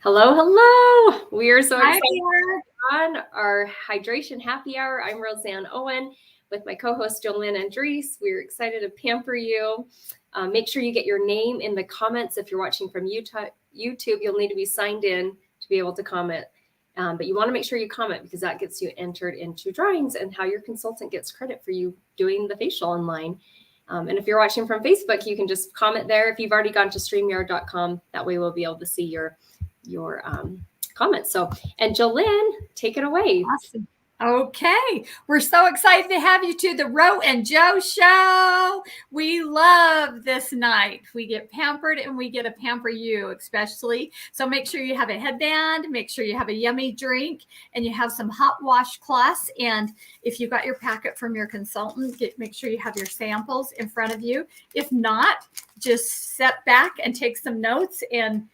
Hello, hello. We are so Hi excited there. on our hydration happy hour. I'm Roseanne Owen with my co-host Jolynn Andrees. We're excited to pamper you. Make sure you get your name in the comments. If you're watching from YouTube, you'll need to be signed in to be able to comment. But you want to make sure you comment because that gets you entered into drawings and how your consultant gets credit for you doing the facial online. And if you're watching from Facebook, you can just comment there. If you've already gone to StreamYard.com, that way we'll be able to see your comments. So, and Jolynn, take it away. Awesome. Okay. We're so excited to have you to the Ro and Joe show. We love this night. We get pampered and we get to pamper you, especially. So make sure you have a headband, make sure you have a yummy drink, and you have some hot washcloths. And if you got your packet from your consultant, make sure you have your samples in front of you. If not, just sit back and take some notes and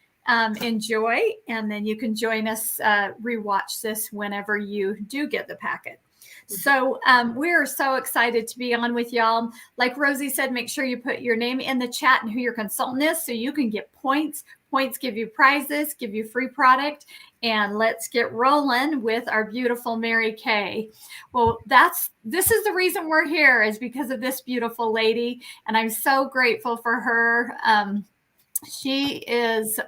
enjoy, and then you can join us, rewatch this whenever you do get the packet. So we're so excited to be on with y'all. Like Rosie said, make sure you put your name in the chat and who your consultant is so you can get points. Points give you prizes, give you free product. And let's get rolling with our beautiful Mary Kay. Well, this is the reason we're here, is because of this beautiful lady. And I'm so grateful for her. She is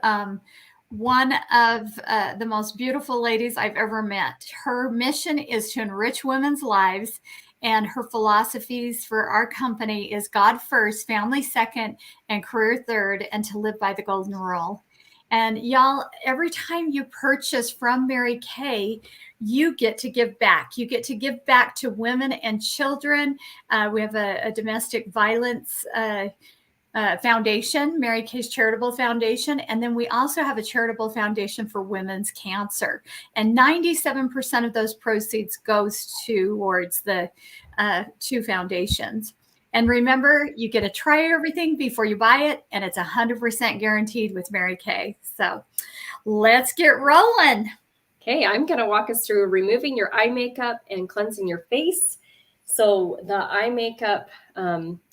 one of the most beautiful ladies I've ever met. Her mission is to enrich women's lives, and her philosophies for our company is God first, family second, and career third, and to live by the golden rule. And y'all, every time you purchase from Mary Kay, you get to give back. You get to give back to women and children. We have a domestic violence foundation, Mary Kay's Charitable Foundation. And then we also have a charitable foundation for women's cancer. And 97% of those proceeds goes towards the two foundations. And remember, you get to try everything before you buy it, and it's 100% guaranteed with Mary Kay. So let's get rolling. Okay, I'm going to walk us through removing your eye makeup and cleansing your face. So the eye makeup,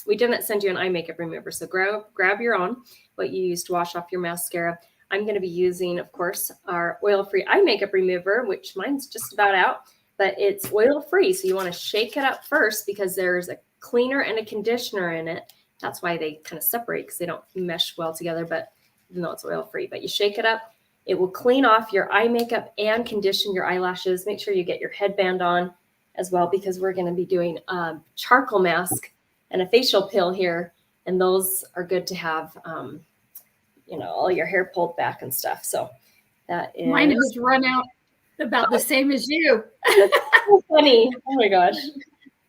we didn't send you an eye makeup remover. So grab your own, what you use to wash off your mascara. I'm going to be using, of course, our oil-free eye makeup remover, which mine's just about out, but it's oil-free. So you want to shake it up first because there's a cleaner and a conditioner in it. That's why they kind of separate, because they don't mesh well together, but even though it's oil-free. But you shake it up. It will clean off your eye makeup and condition your eyelashes. Make sure you get your headband on as well, because we're going to be doing a charcoal mask and a facial peel here, and those are good to have, all your hair pulled back and stuff. So that is... Mine has run out about the same as you. So funny. Oh my gosh.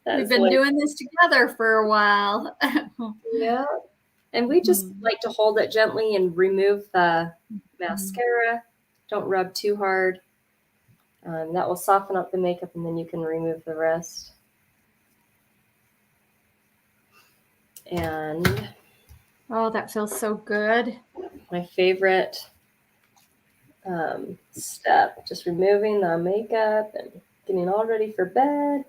We've been doing this together for a while. Yeah. And we just like to hold it gently and remove the mascara. Don't rub too hard. That will soften up the makeup, and then you can remove the rest. And oh, that feels so good. My favorite step, just removing the makeup and getting all ready for bed.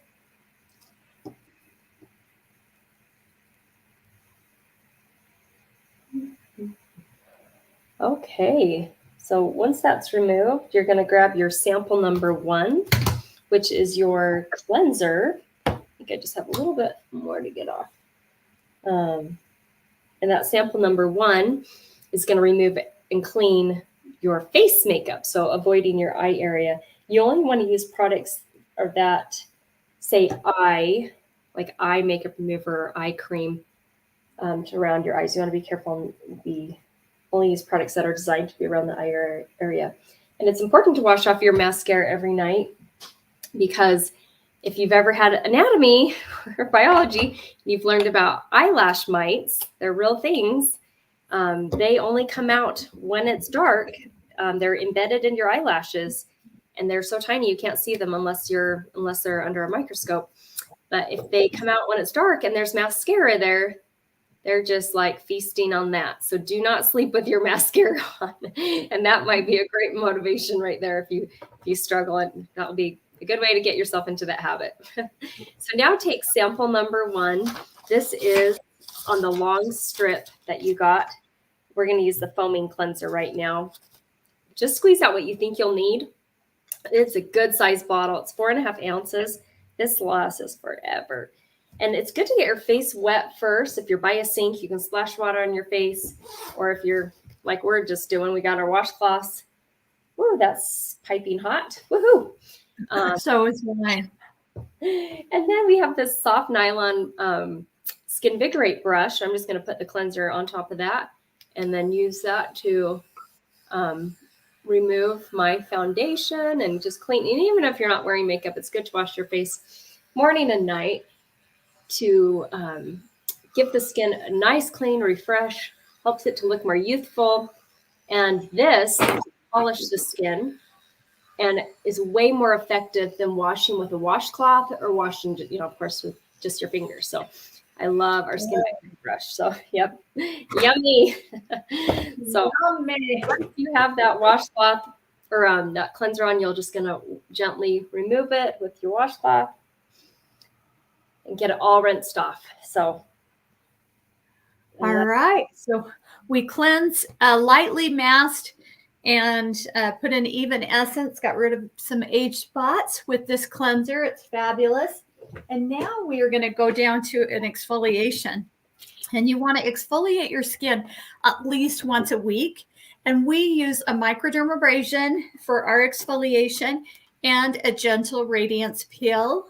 Okay. So once that's removed, you're going to grab your sample number 1, which is your cleanser. I think I just have a little bit more to get off. And that sample number 1 is going to remove and clean your face makeup, so avoiding your eye area. You only want to use products that say eye, like eye makeup remover or eye cream to around your eyes. You want to be careful and only use products that are designed to be around the eye area. And it's important to wash off your mascara every night, because if you've ever had anatomy or biology, you've learned about eyelash mites. They're real things. They only come out when it's dark. They're embedded in your eyelashes, and they're so tiny you can't see them unless they're under a microscope. But if they come out when it's dark and there's mascara there, they're just like feasting on that. So do not sleep with your mascara on. And that might be a great motivation right there if you struggle. And that will be a good way to get yourself into that habit. So now take sample number 1. This is on the long strip that you got. We're going to use the foaming cleanser right now. just squeeze out what you think you'll need. It's a good size bottle. It's 4.5 ounces. This lasts forever. And it's good to get your face wet first. If you're by a sink, you can splash water on your face. Or if you're like we're just doing, we got our washcloths. Woo, that's piping hot. Woohoo. So is mine. And then we have this soft nylon Skin Vigorate brush. I'm just going to put the cleanser on top of that and then use that to remove my foundation and just clean. And even if you're not wearing makeup, it's good to wash your face morning and night to give the skin a nice, clean refresh, helps it to look more youthful. And this polishes the skin and is way more effective than washing with a washcloth or washing, of course, with just your fingers. So I love our skin brush. So, yep, yummy. So Yummy. once you have that washcloth or that cleanser on, you're just going to gently remove it with your washcloth and get it all rinsed off. So. All right. So we cleanse, lightly masked, and put in even essence, got rid of some age spots with this cleanser. It's fabulous. And now we are going to go down to an exfoliation. And you want to exfoliate your skin at least once a week. And we use a microdermabrasion for our exfoliation and a gentle radiance peel.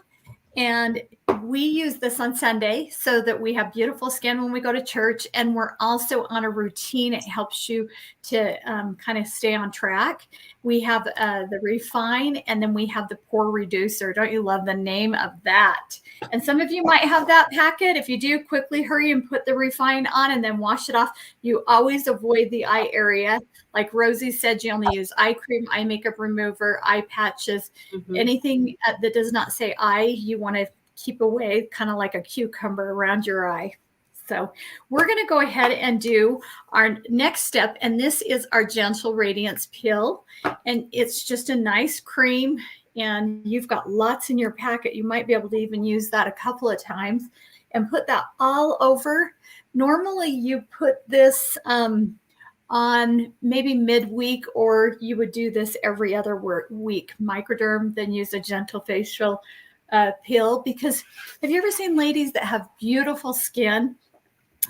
And we use this on Sunday so that we have beautiful skin when we go to church. And we're also on a routine. It helps you to kind of stay on track. We have the Refine, and then we have the Pore Reducer. Don't you love the name of that? And some of you might have that packet. If you do, quickly hurry and put the Refine on and then wash it off. You always avoid the eye area. Like Rosie said, you only use eye cream, eye makeup remover, eye patches, anything that does not say eye, you want to keep away, kind of like a cucumber around your eye. So we're going to go ahead and do our next step. And this is our Gentle Radiance Peel. And it's just a nice cream. And you've got lots in your packet. You might be able to even use that a couple of times and put that all over. Normally you put this on maybe midweek, or you would do this every other week. Microderm, then use a gentle facial peel. Because have you ever seen ladies that have beautiful skin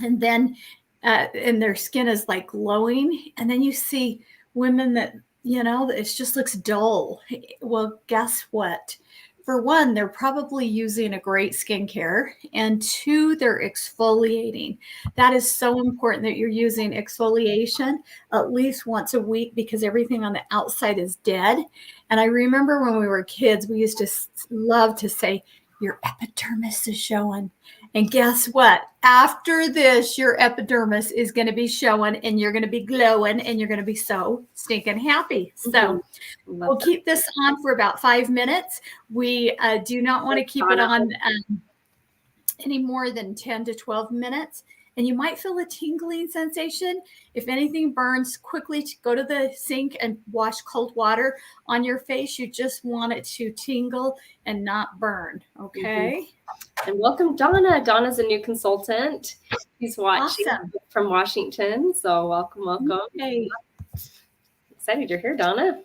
and then and their skin is like glowing, and then you see women that it just looks dull? Well, guess what? For one, they're probably using a great skincare, and two, they're exfoliating. That is so important that you're using exfoliation at least once a week, because everything on the outside is dead. And I remember when we were kids, we used to love to say, your epidermis is showing. And guess what? After this, your epidermis is going to be showing, and you're going to be glowing, and you're going to be so stinking happy. So we'll keep this on for about 5 minutes. We do not want to keep it on any more than 10 to 12 minutes. And you might feel a tingling sensation. If anything burns, quickly go to the sink and wash cold water on your face. You just want it to tingle and not burn. Okay. And welcome, Donna. Donna's a new consultant. She's watching from Washington. So welcome. Hey. Excited you're here, Donna.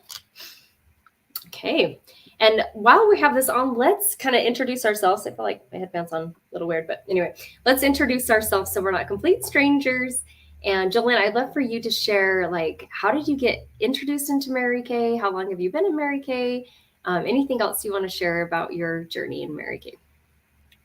Okay. And while we have this on, let's kind of introduce ourselves. I feel like my headband's on a little weird, but anyway, let's introduce ourselves so we're not complete strangers. And Jolene, I'd love for you to share, like, how did you get introduced into Mary Kay? How long have you been in Mary Kay? Anything else you want to share about your journey in Mary Kay?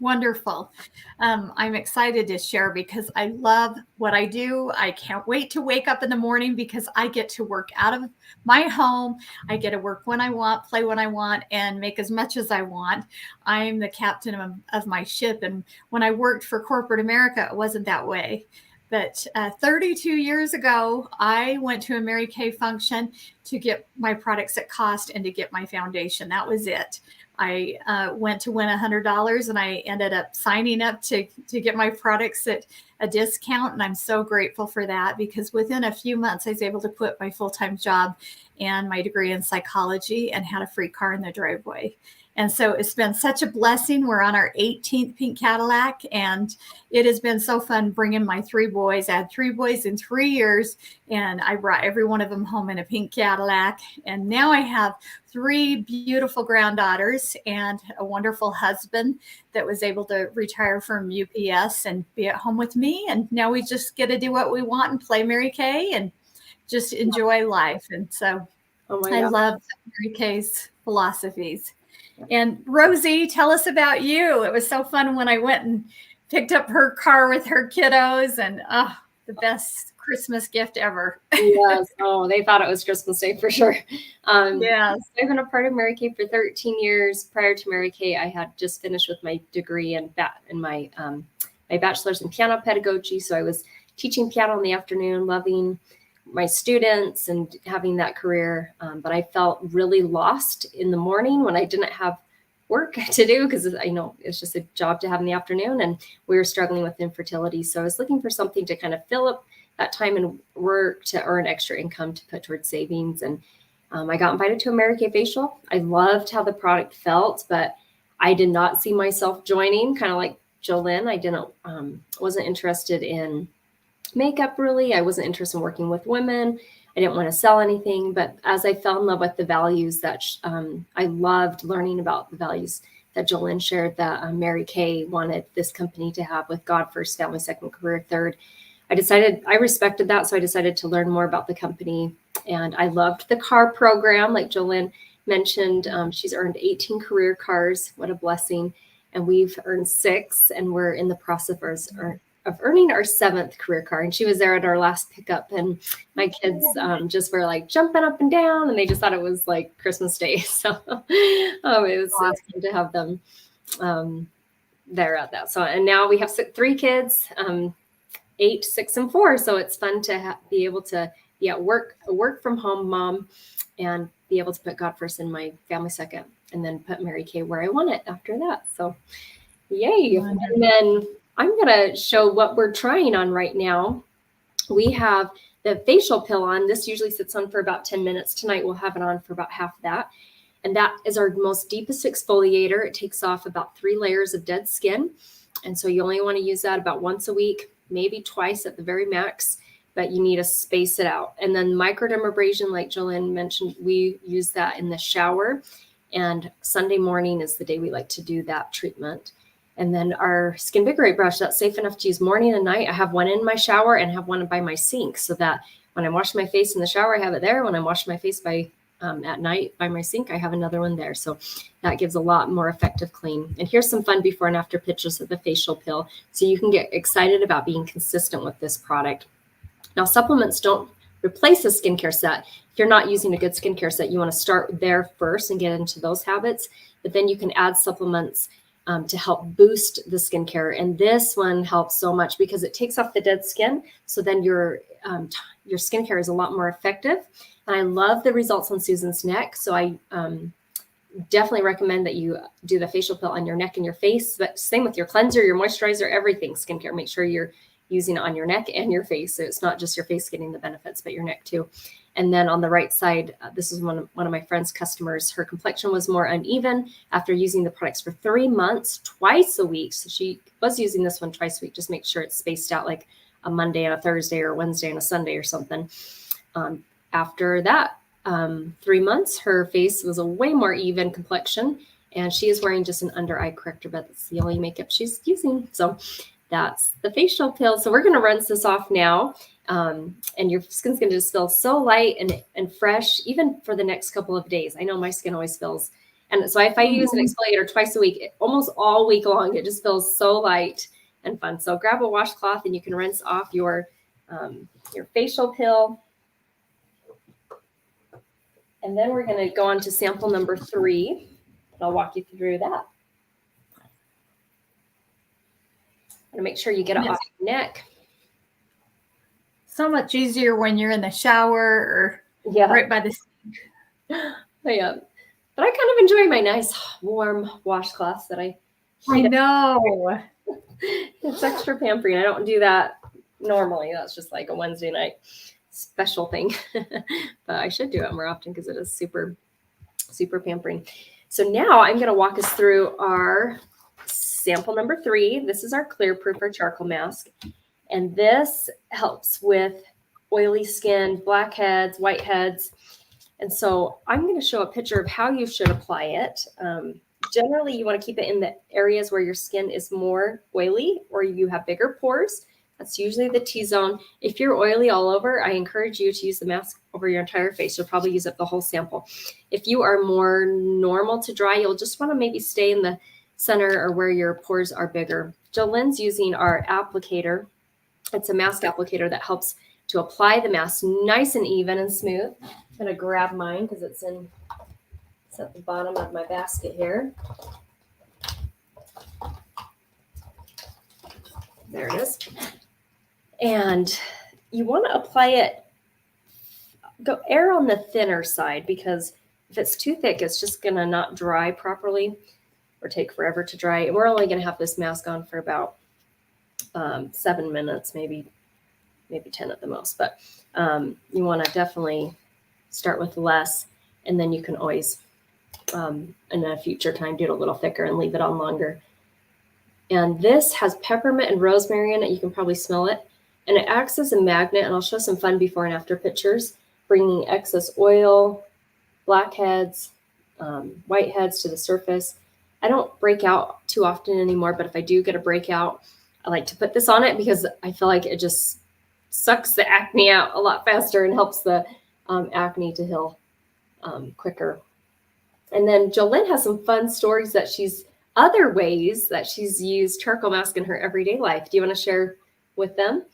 Wonderful. I'm excited to share because I love what I do. I can't wait to wake up in the morning because I get to work out of my home. I get to work when I want, play when I want, and make as much as I want. I'm the captain of my ship. And when I worked for corporate America, it wasn't that way. But 32 years ago, I went to a Mary Kay function to get my products at cost and to get my foundation. That was it. I went to win $100, and I ended up signing up to get my products at a discount. And I'm so grateful for that, because within a few months, I was able to quit my full-time job and my degree in psychology and had a free car in the driveway. And so it's been such a blessing. We're on our 18th pink Cadillac, and it has been so fun bringing my 3 boys. I had 3 boys in 3 years, and I brought every one of them home in a pink Cadillac. And now I have 3 beautiful granddaughters and a wonderful husband that was able to retire from UPS and be at home with me. And now we just get to do what we want and play Mary Kay and just enjoy life. And so I love Mary Kay's philosophies. And Rosie, tell us about you. It was so fun when I went and picked up her car with her kiddos, and the best Christmas gift ever. Yes. Oh, they thought it was Christmas Day for sure. Yes. I've been a part of Mary Kay for 13 years. Prior to Mary Kay, I had just finished with my degree and my bachelor's in piano pedagogy. So I was teaching piano in the afternoon, loving my students and having that career. But I felt really lost in the morning when I didn't have work to do, because I know it's just a job to have in the afternoon, and we were struggling with infertility. So I was looking for something to kind of fill up that time and work to earn extra income to put towards savings. And I got invited to a Mary Kay facial. I loved how the product felt, but I did not see myself joining, kind of like Jolynn. I wasn't interested in makeup really. I wasn't interested in working with women. I didn't want to sell anything. But as I fell in love with the values that I loved learning about the values that Jolynn shared, that Mary Kay wanted this company to have, with God first, family second, career third. I respected that. So I decided to learn more about the company. And I loved the car program. Like Jolynn mentioned, she's earned 18 career cars. What a blessing. And we've earned 6, and we're in the process of earning our 7th career car. And she was there at our last pickup, and my kids just were like jumping up and down, and they just thought it was like Christmas Day. So it was good to have them there at that. So, and now we have 3 kids, 8, 6, and 4. So it's fun to be able to be at work, a work from home mom, and be able to put God first and my family second, and then put Mary Kay where I want it after that. So yay. And then I'm going to show what we're trying on right now. We have the facial pill on. This usually sits on for about 10 minutes. Tonight we'll have it on for about half of that. And that is our most deepest exfoliator. It takes off about 3 layers of dead skin. And so you only want to use that about once a week, maybe twice at the very max, but you need to space it out. And then microdermabrasion, like Jolynn mentioned, we use that in the shower. And Sunday morning is the day we like to do that treatment. And then our Skin Vigorate brush, that's safe enough to use morning and night. I have one in my shower and have one by my sink, so that when I'm washing my face in the shower, I have it there. When I'm washing my face at night by my sink, I have another one there. So that gives a lot more effective clean. And here's some fun before and after pictures of the facial pill, so you can get excited about being consistent with this product. Now, supplements don't replace a skincare set. If you're not using a good skincare set, you want to start there first and get into those habits. But then you can add supplements to help boost the skincare. And this one helps so much because it takes off the dead skin. So then your skincare is a lot more effective. And I love the results on Susan's neck. So I definitely recommend that you do the facial pill on your neck and your face, but same with your cleanser, your moisturizer, everything skincare. Make sure you're using it on your neck and your face. So it's not just your face getting the benefits, but your neck too. And then on the right side, this is one of my friend's customers. Her complexion was more uneven after using the products for 3 months, twice a week. So she was using this one twice a week. Just make sure it's spaced out, like a Monday and a Thursday, or Wednesday and a Sunday or something. After that 3 months, her face was a way more even complexion, and she is wearing just an under eye corrector, but that's the only makeup she's using. So that's the facial pill. So we're going to rinse this off now. And your skin's going to just feel so light and fresh, even for the next couple of days. I know my skin always feels, and so if I use an exfoliator twice a week, almost all week long, it just feels so light and fun. So grab a washcloth and you can rinse off your facial pill. And then we're going to go on to sample number 3. And I'll walk you through that. And make sure you get it off your neck. So much easier when you're in the shower or right by the sink. Yeah. But I kind of enjoy my nice warm washcloths that I know. It's extra pampering. I don't do that normally. That's just like a Wednesday night special thing. But I should do it more often because it is super, super pampering. So now I'm going to walk us through our sample number 3. This is our clear proof or charcoal mask. And this helps with oily skin, blackheads, whiteheads. And so I'm going to show a picture of how you should apply it. Generally, you want to keep it in the areas where your skin is more oily or you have bigger pores. That's usually the T-zone. If you're oily all over, I encourage you to use the mask over your entire face. You'll probably use up the whole sample. If you are more normal to dry, you'll just want to maybe stay in the center or where your pores are bigger. Jolene's using our applicator. It's a mask applicator that helps to apply the mask nice and even and smooth. I'm going to grab mine because it's at the bottom of my basket here. There it is. And you want to apply it, err on the thinner side, because if it's too thick, it's just going to not dry properly or take forever to dry. And we're only going to have this mask on for about 7 minutes, maybe 10 at the most. But you want to definitely start with less, and then you can always, in a future time, do it a little thicker and leave it on longer. And this has peppermint and rosemary in it. You can probably smell it. And it acts as a magnet, and I'll show some fun before and after pictures, bringing excess oil, blackheads, whiteheads to the surface. I don't break out too often anymore, but if I do get a breakout, I like to put this on it because I feel like it just sucks the acne out a lot faster and helps the acne to heal quicker. And then Jolene has some fun stories other ways that she's used charcoal mask in her everyday life. Do you want to share with them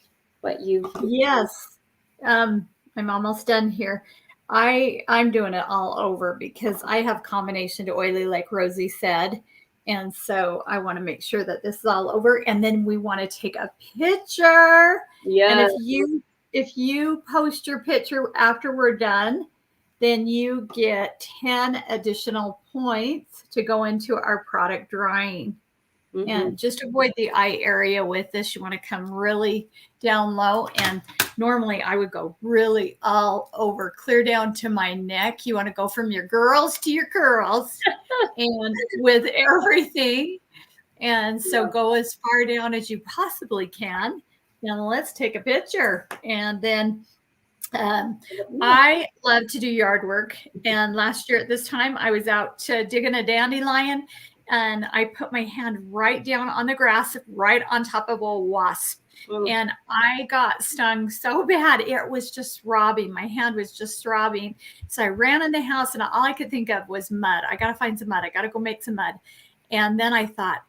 what you've? Yes. I'm almost done here. I'm doing it all over because I have combination to oily, like Rosie said. And so I want to make sure that this is all over. And then we want to take a picture. Yeah. And if you post your picture after we're done, then you get 10 additional points to go into our product drying. Mm-hmm. And just avoid the eye area with this. You want to come really down low. And normally I would go really all over, clear down to my neck. You want to go from your girls to your curls and with everything. And so go as far down as you possibly can. Now let's take a picture. And then I love to do yard work. And last year at this time, I was out digging a dandelion. And I put my hand right down on the grass, right on top of a wasp. And I got stung so bad. It was just throbbing. My hand was just throbbing. So I ran in the house and all I could think of was mud. I got to find some mud. I got to go make some mud. And then I thought,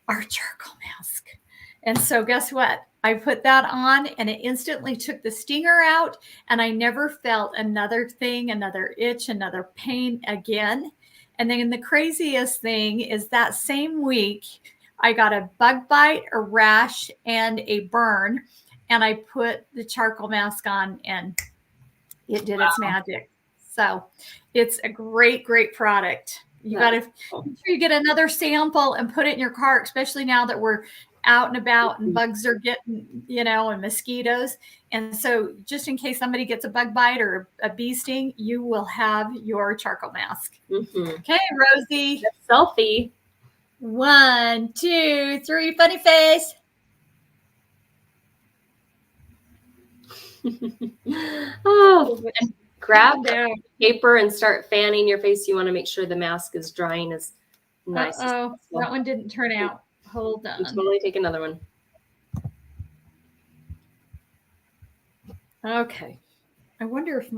our charcoal mask. And so guess what? I put that on and it instantly took the stinger out. And I never felt another thing, another itch, another pain again. And then the craziest thing is that same week, I got a bug bite, a rash, and a burn. And I put the charcoal mask on and it did its magic. So it's a great, great product. You got to make sure you get another sample and put it in your cart, especially now that we're out and about and bugs are getting, and mosquitoes. And so just in case somebody gets a bug bite or a bee sting, you will have your charcoal mask. Mm-hmm. Okay, Rosie. Selfie. 1, 2, 3, funny face. And grab the paper and start fanning your face. You want to make sure the mask is drying as nice. Oh, that one didn't turn out. Hold on. Totally take another one. Okay. I wonder if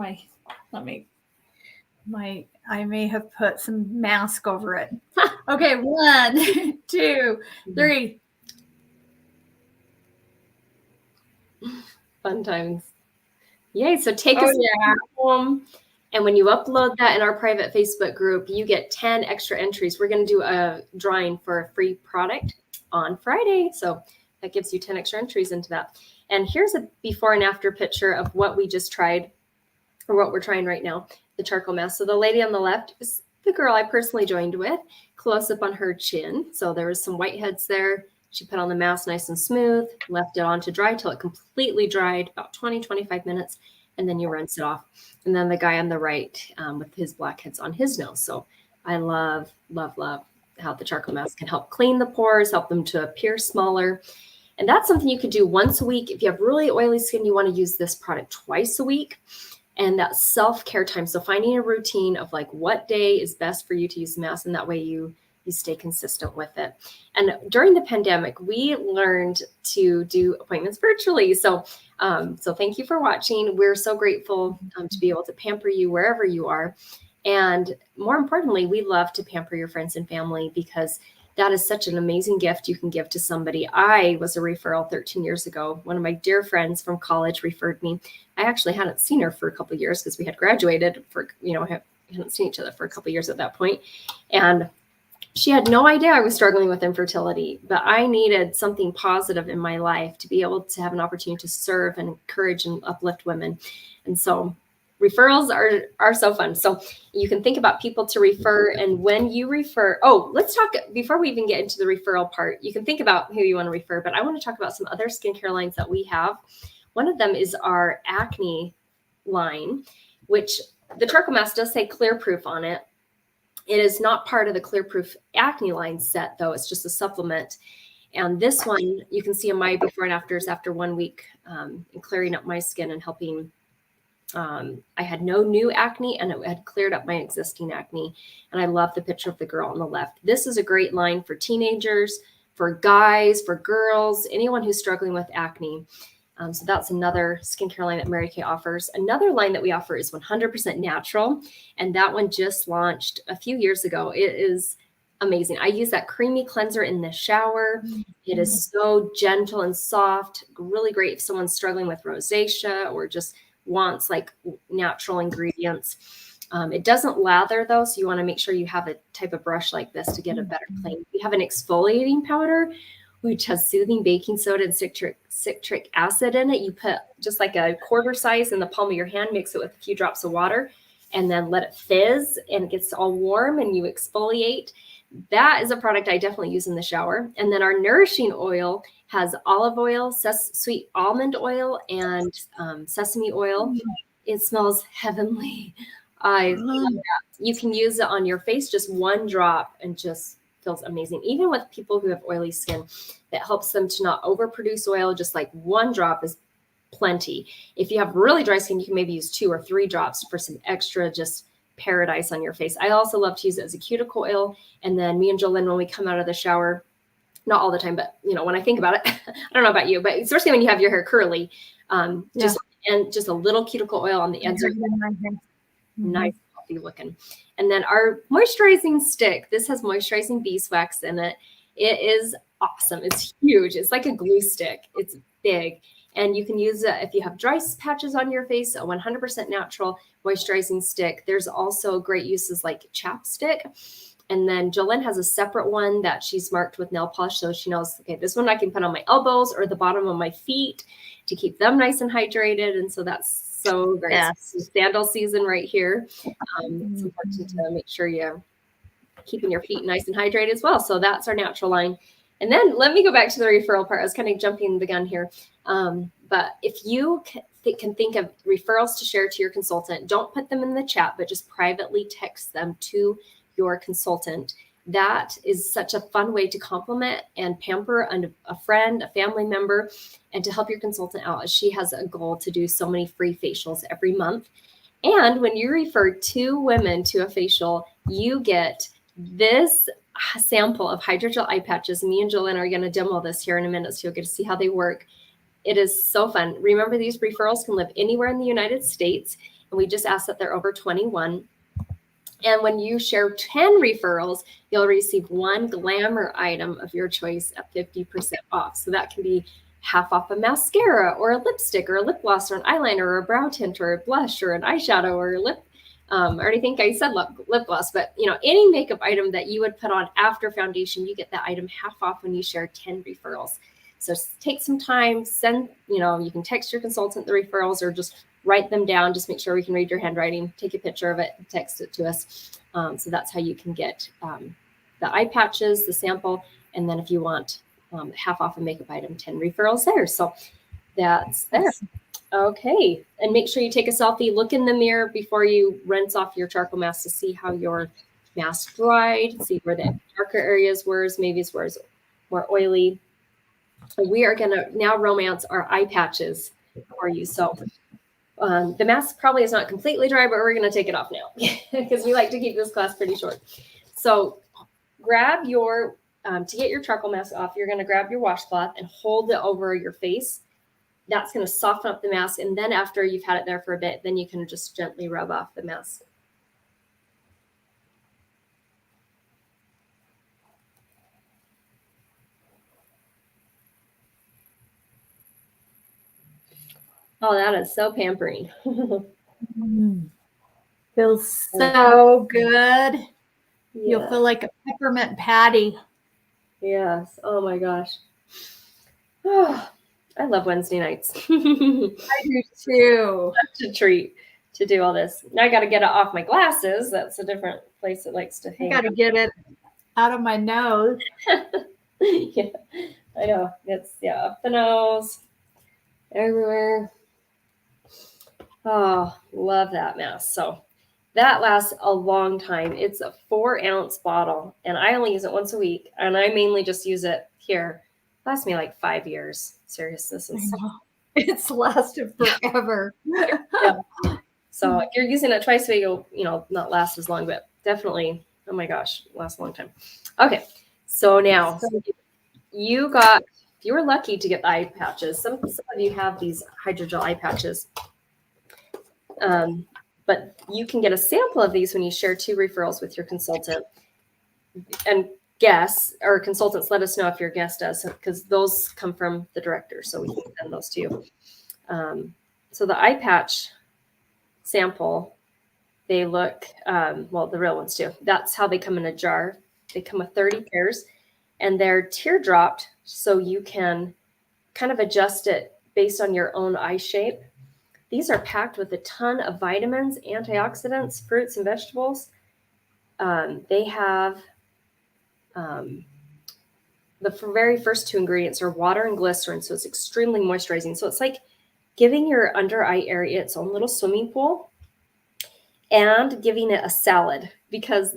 I may have put some mask over it. Okay, 1, 2, 3. Fun times. Yay. So take us home. And when you upload that in our private Facebook group, you get 10 extra entries. We're going to do a drawing for a free product on Friday. So that gives you 10 extra entries into that. And here's a before and after picture of what we just tried, or what we're trying right now, the charcoal mask. So the lady on the left is the girl I personally joined with, close up on her chin. So there was some whiteheads there. She put on the mask nice and smooth, left it on to dry till it completely dried, about 20, 25 minutes, and then you rinse it off. And then the guy on the right with his blackheads on his nose. So I love, love, love how the charcoal mask can help clean the pores, help them to appear smaller. And that's something you could do once a week. If you have really oily skin, you want to use this product twice a week. And that self-care time. So finding a routine of like what day is best for you to use the mask, and that way you stay consistent with it. And during the pandemic, we learned to do appointments virtually. So thank you for watching. We're so grateful to be able to pamper you wherever you are. And more importantly, we love to pamper your friends and family, because that is such an amazing gift you can give to somebody. I was a referral 13 years ago. One of my dear friends from college referred me. I actually hadn't seen her for a couple of years because we had graduated for, hadn't seen each other for a couple of years at that point. And she had no idea I was struggling with infertility, but I needed something positive in my life to be able to have an opportunity to serve and encourage and uplift women. And so referrals are so fun. So you can think about people to refer. And when you refer, let's talk before we even get into the referral part. You can think about who you want to refer, but I want to talk about some other skincare lines that we have. One of them is our acne line, which the charcoal mask does say clear proof on it. It is not part of the clear proof acne line set, though. It's just a supplement. And this one, you can see in my before and afters after 1 week in clearing up my skin and helping. I had no new acne, and it had cleared up my existing acne. And I love the picture of the girl on the left. This is a great line for teenagers, for guys, for girls, anyone who's struggling with acne. So that's another skincare line that Mary Kay offers. Another line that we offer is 100% natural. And that one just launched a few years ago. It is amazing. I use that creamy cleanser in the shower. It is so gentle and soft, really great if someone's struggling with rosacea or just wants like natural ingredients. It doesn't lather though, so you want to make sure you have a type of brush like this to get a better clean. We have an exfoliating powder, which has soothing baking soda and citric acid in it. You put just like a quarter size in the palm of your hand, mix it with a few drops of water, and then let it fizz, and it gets all warm, and you exfoliate. That is a product I definitely use in the shower. And then our nourishing oil has olive oil, sweet almond oil, and sesame oil. It smells heavenly. I love that. You can use it on your face, just one drop, and just feels amazing. Even with people who have oily skin, that helps them to not overproduce oil. Just like one drop is plenty. If you have really dry skin, you can maybe use 2 or 3 drops for some extra just paradise on your face. I also love to use it as a cuticle oil. And then me and Jolynn, when we come out of the shower, not all the time, but when I think about it, I don't know about you, but especially when you have your hair curly, just a little cuticle oil on the ends are nice, healthy looking. And then our moisturizing stick, this has moisturizing beeswax in it. It is awesome. It's huge. It's like a glue stick. It's big. And you can use it if you have dry patches on your face, a 100% natural moisturizing stick. There's also great uses like chapstick. And then Jolynn has a separate one that she's marked with nail polish. So she knows, okay, this one I can put on my elbows or the bottom of my feet to keep them nice and hydrated. And so that's so great. Yes. It's sandal season right here. It's important to make sure you're keeping your feet nice and hydrated as well. So that's our natural line. And then let me go back to the referral part. I was kind of jumping the gun here. But if you can think of referrals to share to your consultant, don't put them in the chat, but just privately text them to your consultant. That is such a fun way to compliment and pamper a friend, a family member, and to help your consultant out. She has a goal to do so many free facials every month. And when you refer 2 women to a facial, you get this sample of hydrogel eye patches. Me and Jolynn are going to demo this here in a minute, so you'll get to see how they work. It is so fun. Remember, these referrals can live anywhere in the United States, and we just ask that they're over 21. And when you share 10 referrals, you'll receive 1 glamour item of your choice at 50% off. So that can be half off a mascara or a lipstick or a lip gloss or an eyeliner or a brow tint or a blush or an eyeshadow or a lip. I already think I said lip gloss, but any makeup item that you would put on after foundation, you get that item half off when you share 10 referrals. So take some time, you can text your consultant the referrals or just write them down. Just make sure we can read your handwriting. Take a picture of it and text it to us. So that's how you can get the eye patches, the sample, and then if you want half off a makeup item, 10 referrals there. So that's there. Okay. And make sure you take a selfie. Look in the mirror before you rinse off your charcoal mask to see how your mask dried, see where the darker areas were, maybe it's where it's more oily. We are going to now romance our eye patches for you. So the mask probably is not completely dry, but we're going to take it off now because we like to keep this class pretty short. So grab your, to get your charcoal mask off, you're going to grab your washcloth and hold it over your face. That's going to soften up the mask. And then after you've had it there for a bit, then you can just gently rub off the mask. Oh, that is so pampering. Feels so good. Yeah. You'll feel like a peppermint patty. Yes. Oh my gosh. Oh, I love Wednesday nights. I do too. Such a treat to do all this. Now I got to get it off my glasses. That's a different place it likes to hang. I got to get it out of my nose. Yeah, I know. It's up the nose, everywhere. Oh, love that mask. So that lasts a long time. It's a 4-ounce bottle, and I only use it once a week, and I mainly just use it here. It lasts me like 5 years. Serious, this is. It's lasted forever. Yeah. So if you're using it twice a week, it'll not last as long, but definitely, oh my gosh, last a long time. Okay, so now you were lucky to get the eye patches. Some of you have these hydrogel eye patches. But you can get a sample of these when you share 2 referrals with your consultant. And consultants, let us know if your guest does, because those come from the director, so we can send those to you. So the eye patch sample, they look, the real ones too. That's how they come in a jar. They come with 30 pairs, and they're teardropped, so you can kind of adjust it based on your own eye shape. These are packed with a ton of vitamins, antioxidants, fruits, and vegetables. They have the very first 2 ingredients are water and glycerin, so it's extremely moisturizing. So it's like giving your under eye area its own little swimming pool and giving it a salad. Because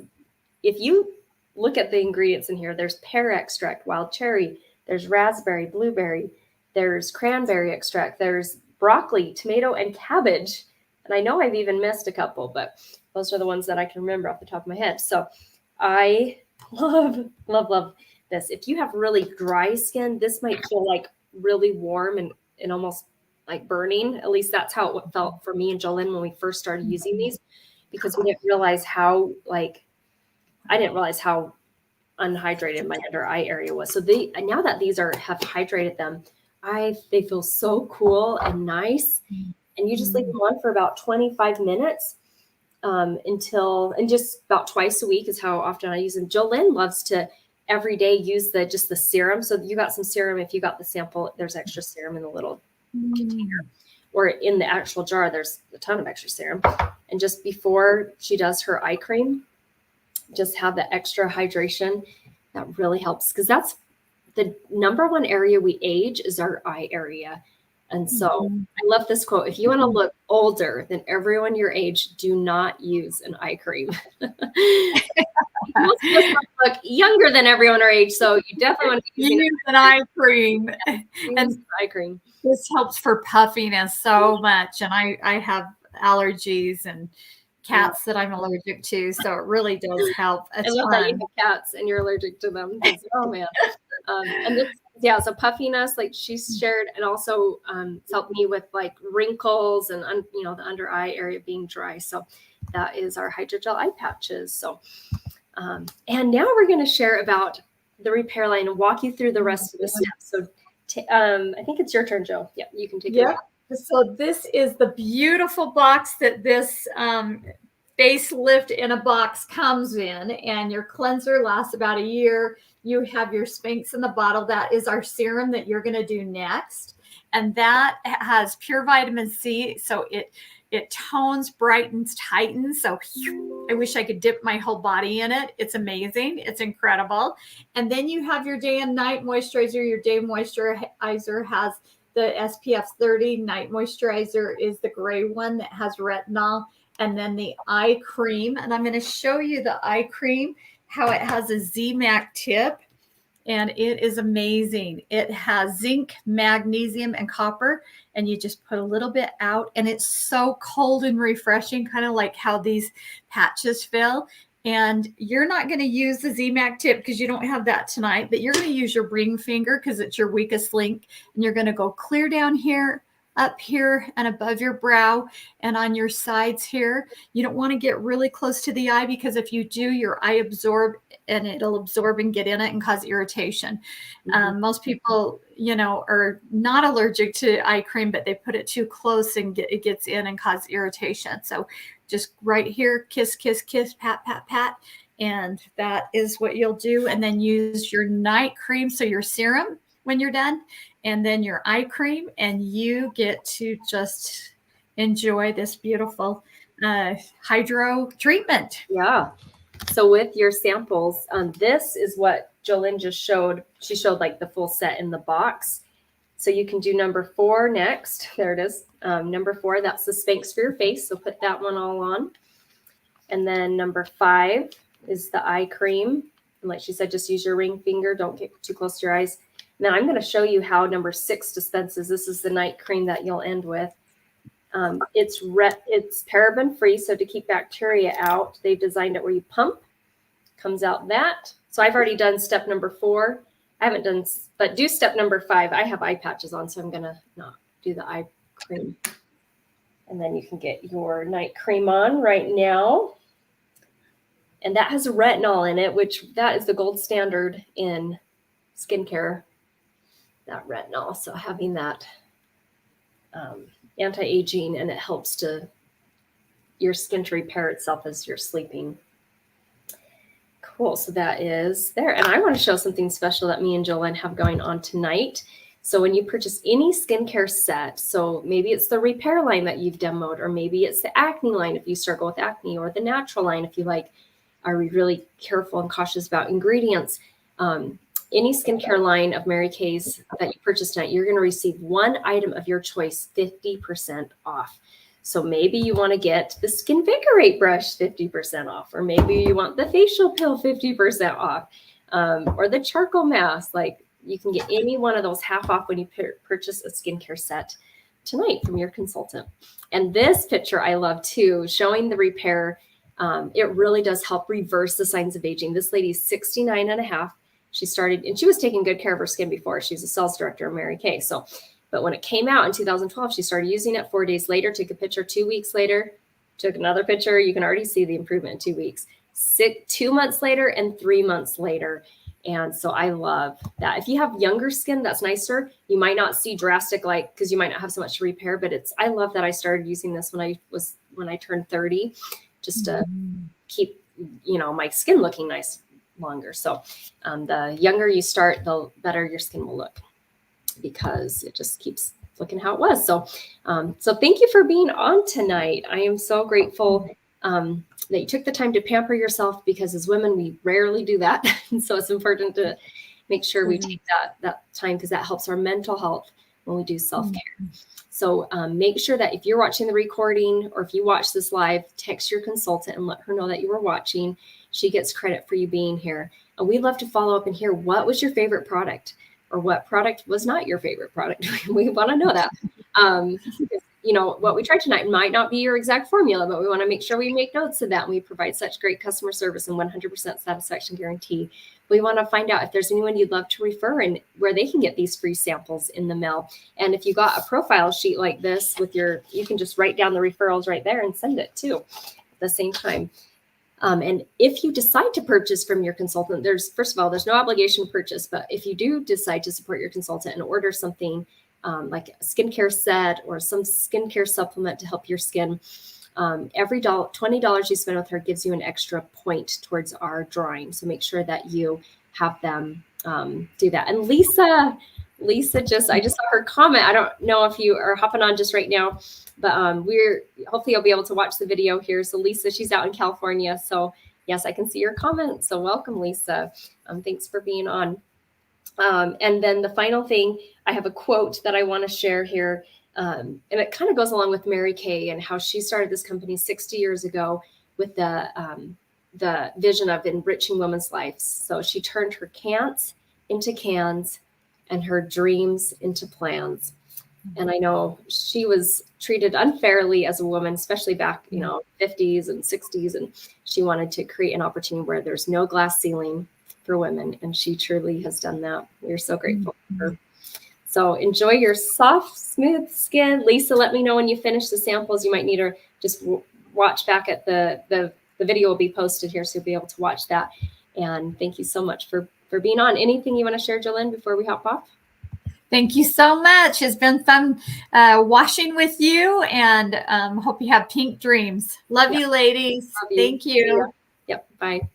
if you look at the ingredients in here, there's pear extract, wild cherry, there's raspberry, blueberry, there's cranberry extract, there's broccoli, tomato, and cabbage. And I know I've even missed a couple, but those are the ones that I can remember off the top of my head. So I love, love, love this. If you have really dry skin, this might feel like really warm and almost like burning. At least that's how it felt for me and Jolene when we first started using these, because we didn't realize how unhydrated my under eye area was. So now that these have hydrated them, they feel so cool and nice. And you just leave them on for about 25 minutes and just about twice a week is how often I use them. Jolene loves to every day use the serum. So you got some serum. If you got the sample, there's extra serum in the little container, or in the actual jar, there's a ton of extra serum. And just before she does her eye cream, just have the extra hydration. That really helps, because that's the number one area we age is our eye area. And so I love this quote. If you want to look older than everyone your age, do not use an eye cream. Most of us look younger than everyone our age, so you definitely want to use an eye cream. And eye cream. This helps for puffiness so much. And I have allergies and cats that I'm allergic to, so it really does help. I love that you have cats and you're allergic to them. Oh man. And this, so puffiness, like she shared, and also it's helped me with like wrinkles and the under eye area being dry. So that is our hydrogel eye patches. So and now we're going to share about the repair line and walk you through the rest of the steps. So I think it's your turn, Joe. Yeah, you can take it. So this is the beautiful box that this facelift in a box comes in, and your cleanser lasts about a year. You have your Sphinx in the bottle. That is our serum that you're going to do next. and that has pure vitamin C. So it tones, brightens, tightens. So I wish I could dip my whole body in it. It's amazing. It's incredible. And then you have your day and night moisturizer. Your day moisturizer has the SPF 30. Night moisturizer is the gray one that has retinol. And then the eye cream. And I'm going to show you the eye cream, how it has a ZMAC tip. And it is amazing. It has zinc, magnesium, and copper. And you just put a little bit out. And it's so cold and refreshing, kind of like how these patches feel. And you're not going to use the ZMAC tip because you don't have that tonight. But you're going to use your ring finger because it's your weakest link. And you're going to go clear down here, up here, and above your brow and on your sides here. You don't want to get really close to the eye because if you do, your eye absorb and it'll absorb and get in it and cause irritation. Most people, are not allergic to eye cream, but they put it too close and it gets in and cause irritation. So just right here, kiss, kiss, kiss, pat, pat, pat. And that is what you'll do. And then use your night cream. So your serum when you're done, and then your eye cream, and you get to just enjoy this beautiful hydro treatment. Yeah. So with your samples, this is what Jolynn just showed. She showed like the full set in the box. So you can do number 4 next. There it is. Number 4, that's the Spanx for your face. So put that one all on. And then number 5 is the eye cream. And like she said, just use your ring finger. Don't get too close to your eyes. Now I'm going to show you how number 6 dispenses. This is the night cream that you'll end with. It's paraben free, so to keep bacteria out, they've designed it where you pump, comes out that. So I've already done step number 4. I haven't done, but do step number 5. I have eye patches on, so I'm going to not do the eye cream. And then you can get your night cream on right now. And that has retinol in it, which that is the gold standard in skincare, that retinol. So having that anti-aging, and it helps your skin to repair itself as you're sleeping. Cool. So that is there. And I want to show something special that me and Jolynn have going on tonight. So when you purchase any skincare set, so maybe it's the repair line that you've demoed, or maybe it's the acne line if you struggle with acne, or the natural line if you are really careful and cautious about ingredients. Any skincare line of Mary Kay's that you purchase tonight, you're going to receive one item of your choice 50% off. So maybe you want to get the Skinvigorate brush 50% off, or maybe you want the facial pill 50% off, or the charcoal mask. Like, you can get any one of those half off when you purchase a skincare set tonight from your consultant. And this picture I love too, showing the repair. It really does help reverse the signs of aging. This lady's 69 and a half. She started, and she was taking good care of her skin before. She's a sales director of Mary Kay. But when it came out in 2012, she started using it 4 days later, took a picture 2 weeks later, took another picture. You can already see the improvement in 2 weeks, 2 months later, and 3 months later. And so I love that. If you have younger skin, that's nicer. You might not see drastic, because you might not have so much to repair, but I love that I started using this when I turned 30, just to keep, my skin looking nice longer. So the younger you start, the better your skin will look, because it just keeps looking how it was. So thank you for being on tonight. I am so grateful that you took the time to pamper yourself, because as women, we rarely do that. And so it's important to make sure we take that time, because that helps our mental health when we do self-care. So make sure that if you're watching the recording, or if you watch this live, text your consultant and let her know that you were watching. She gets credit for you being here. And we'd love to follow up and hear, what was your favorite product, or what product was not your favorite product? We want to know that. What we tried tonight might not be your exact formula, but we want to make sure we make notes of that. And we provide such great customer service and 100% satisfaction guarantee. We want to find out if there's anyone you'd love to refer and where they can get these free samples in the mail. And if you got a profile sheet like this you can just write down the referrals right there and send it too at the same time. And if you decide to purchase from your consultant, there's no obligation to purchase, but if you do decide to support your consultant and order something like a skincare set or some skincare supplement to help your skin, every $20 you spend with her gives you an extra point towards our drawing. So make sure that you have them do that. And Lisa Lisa I just saw her comment. I don't know if you are hopping on just right now, but hopefully you'll be able to watch the video here. So Lisa, she's out in California. So yes, I can see your comment. So welcome, Lisa. Thanks for being on. And then the final thing, I have a quote that I want to share here. And it kind of goes along with Mary Kay and how she started this company 60 years ago with the vision of enriching women's lives. So she turned her can'ts into cans and her dreams into plans. And I know she was treated unfairly as a woman, especially back, 50s and 60s. And she wanted to create an opportunity where there's no glass ceiling for women. And she truly has done that. We're so grateful for her. So enjoy your soft, smooth skin. Lisa, let me know when you finish the samples. You might need to just watch back at the video will be posted here, so you'll be able to watch that. And thank you so much for being on. Anything you want to share, Jolynn, before we hop off? Thank you so much. It's been fun washing with you, and hope you have pink dreams. Love you, ladies. Love you. Thank you. Yep. Bye.